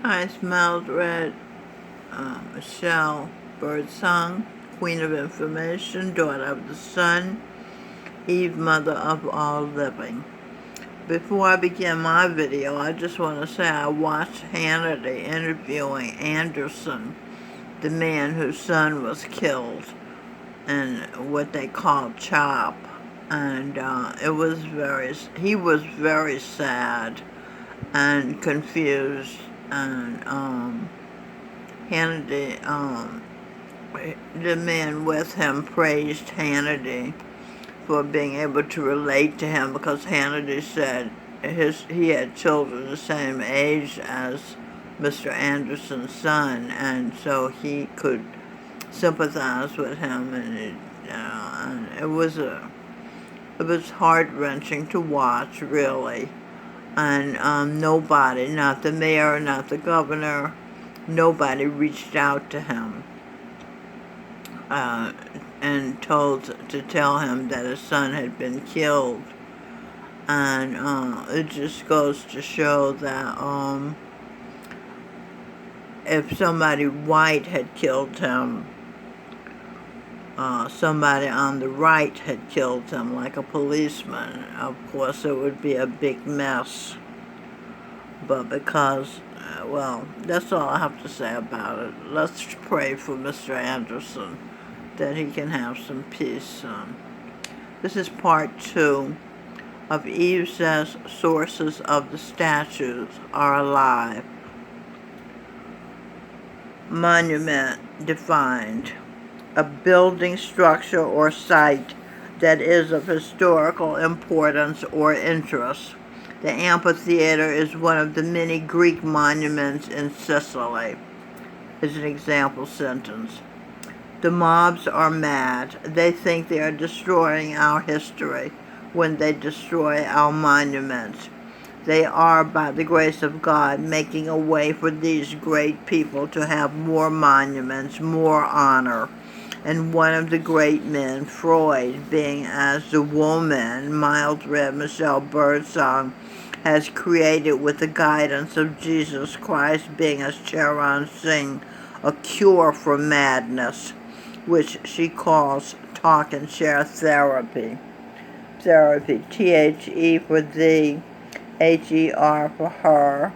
Hi, Smiled Red, Michelle Birdsong, Queen of Information, daughter of the Sun, Eve, mother of all living. Before I begin my video, I just want to say I watched Hannity interviewing Anderson, the man whose son was killed, and what they call CHOP. And he was very sad and confused, and Hannity, the man with him praised Hannity for being able to relate to him, because Hannity said he had children the same age as Mr. Anderson's son, and so he could sympathize with him, and it was heart-wrenching to watch, really. And nobody, not the mayor, not the governor, nobody reached out to him and to tell him that his son had been killed. And it just goes to show that if somebody white had killed him, somebody on the right had killed him, like a policeman, of course it would be a big mess. But because, well, that's all I have to say about it. Let's pray for Mr. Anderson, that he can have some peace. This is part 2 of Eve says sources of the statues are alive. Monument defined: a building, structure, or site that is of historical importance or interest. The amphitheater is one of the many Greek monuments in Sicily, is an example sentence. The mobs are mad. They think they are destroying our history when they destroy our monuments. They are, by the grace of God, making a way for these great people to have more monuments, more honor. And one of the great men, Freud, being as the woman, Mild Red Michelle Birdsong, has created with the guidance of Jesus Christ, being as Charan Singh, a cure for madness, which she calls talk and share therapy. Therapy, T-H-E for thee, H-E-R for her,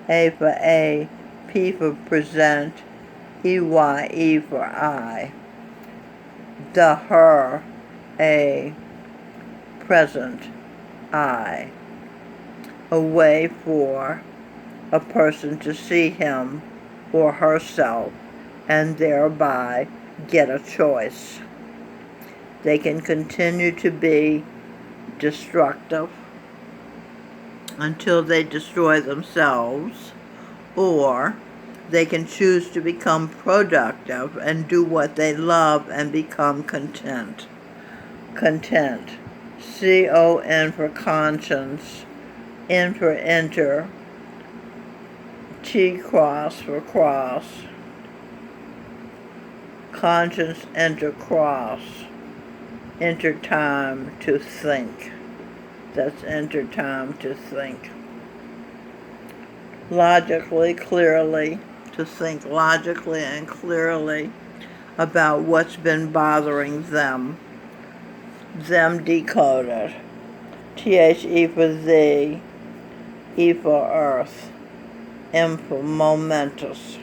A for A, P for present, E-Y-E for I. The her, A, present, I. A way for a person to see him or herself and thereby get a choice. They can continue to be destructive until they destroy themselves, or they can choose to become productive and do what they love and become content. Content. C-O-N for conscience, N for enter, T-cross for cross, conscience enter cross, enter time to think. That's enter time to think. Logically, clearly, to think logically and clearly about what's been bothering them. Them decoded. T-H-E for thee, E for earth, M for momentous.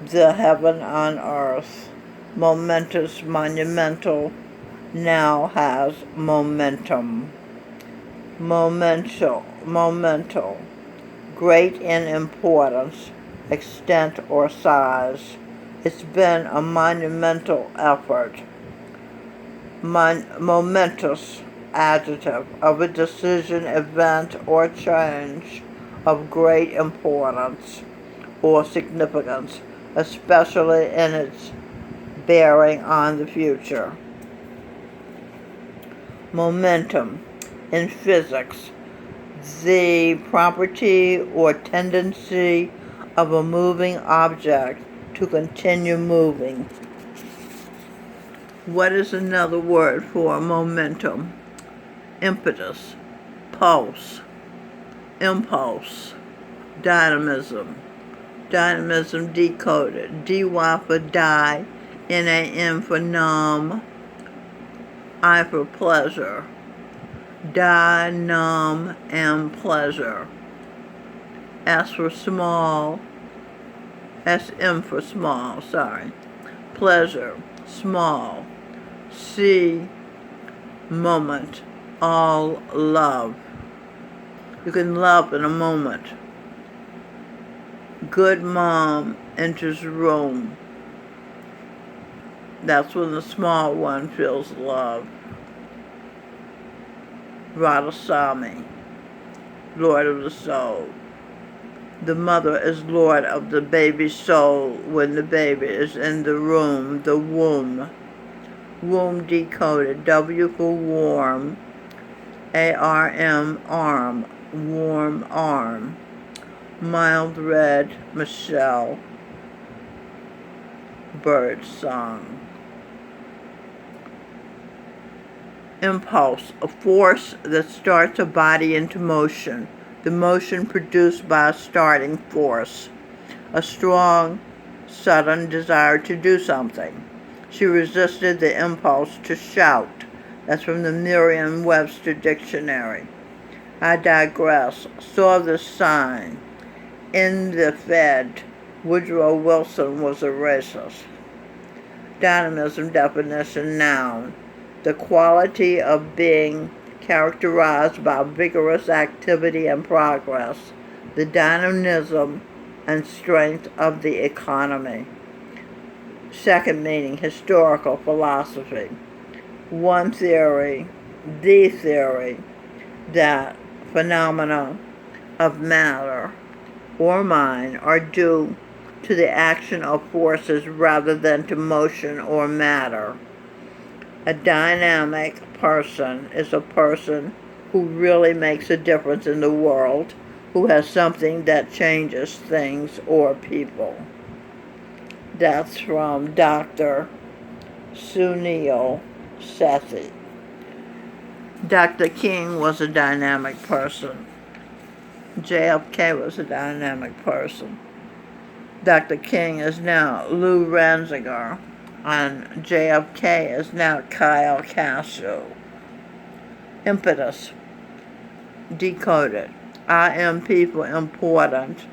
The heaven on earth, momentous, monumental, now has momentum. Momental, great in importance, extent, or size. It's been a monumental effort. Momentous, adjective, of a decision, event, or change of great importance or significance, especially in its bearing on the future. Momentum, in physics, the property or tendency of a moving object to continue moving. What is another word for momentum? Impetus, pulse, impulse, dynamism, Dynamism decoded. D-Y for die, N-A-M for numb, I for pleasure. Die, numb, and pleasure. S for small, S-M for small, sorry. Pleasure, small. C, moment, all love. You can love in a moment. Good mom enters room. That's when the small one feels love. Radhaswami, Lord of the soul. The mother is Lord of the baby's soul when the baby is in the room, the womb. Womb decoded. W for warm, A-R-M, arm, warm arm. Mild red, Michelle, bird song. Impulse, a force that starts a body into motion. The motion produced by a starting force. A strong, sudden desire to do something. She resisted the impulse to shout. That's from the Merriam-Webster Dictionary. I digress. Saw the sign. In the Fed, Woodrow Wilson was a racist. Dynamism definition noun. The quality of being characterized by vigorous activity and progress. The dynamism and strength of the economy. Second meaning, historical philosophy. One theory, the theory, that phenomena of matter or mind are due to the action of forces rather than to motion or matter. A dynamic person is a person who really makes a difference in the world, who has something that changes things or people. That's from Dr. Sunil Sethi. Dr. King was a dynamic person. JFK was a dynamic person. Dr. King is now Lou Ranziger, and JFK is now Kyle Castro. Impetus, decoded. IMP for important,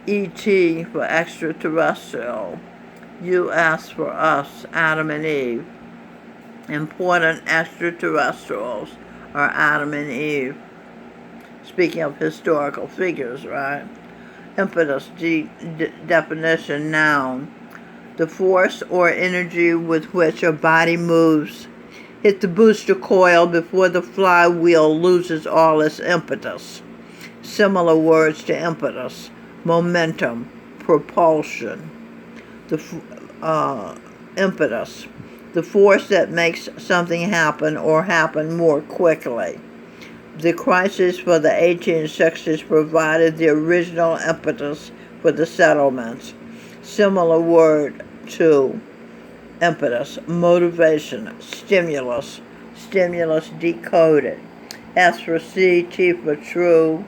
ET for extraterrestrial, US for us, Adam and Eve. Important extraterrestrials are Adam and Eve. Speaking of historical figures, right? Impetus, definition noun. The force or energy with which a body moves. Hit the booster coil before the flywheel loses all its impetus. Similar words to impetus. Momentum, propulsion. Impetus, the force that makes something happen or happen more quickly. The crisis for the 1860s provided the original impetus for the settlements. Similar word to impetus, motivation, stimulus, stimulus decoded. S for C, T for true,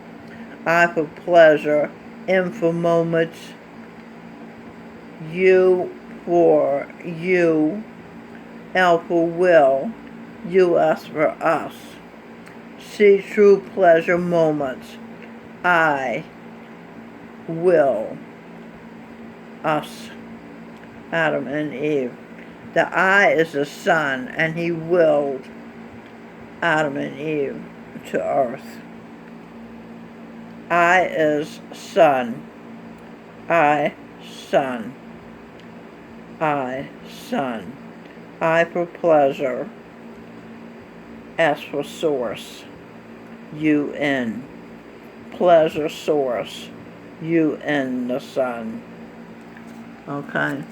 I for pleasure, M for moments, U for you, L for will, US for us. C, true pleasure moments, I, will, us, Adam and Eve. The I is the sun, and he willed Adam and Eve to earth. I is sun, I, sun, I, sun. I for pleasure, S for source, UN. Pleasure source, UN, the sun. Okay.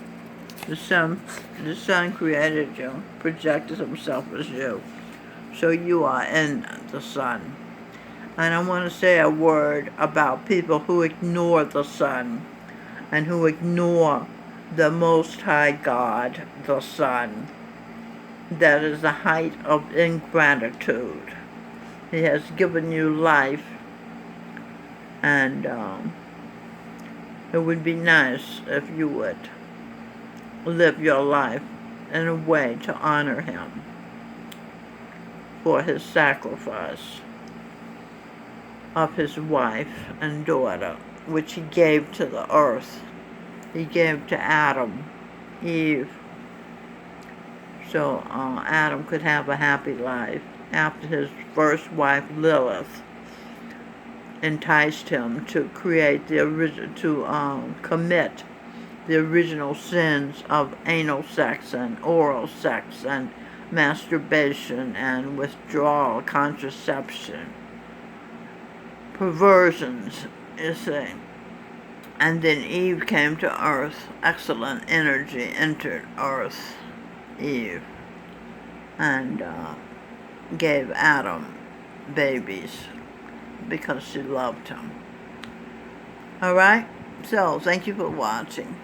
The sun created you, projected himself as you. So you are in the sun. And I want to say a word about people who ignore the sun and who ignore the Most High God, the sun. That is the height of ingratitude. He has given you life, and It would be nice if you would live your life in a way to honor him for his sacrifice of his wife and daughter, which he gave to the earth. He gave to Adam, Eve, so Adam could have a happy life after his first wife Lilith enticed him to create commit the original sins of anal sex and oral sex and masturbation and withdrawal contraception, perversions, you see. And then Eve came to earth. Excellent energy entered earth, Eve, and gave Adam babies because she loved him. All right? So, thank you for watching.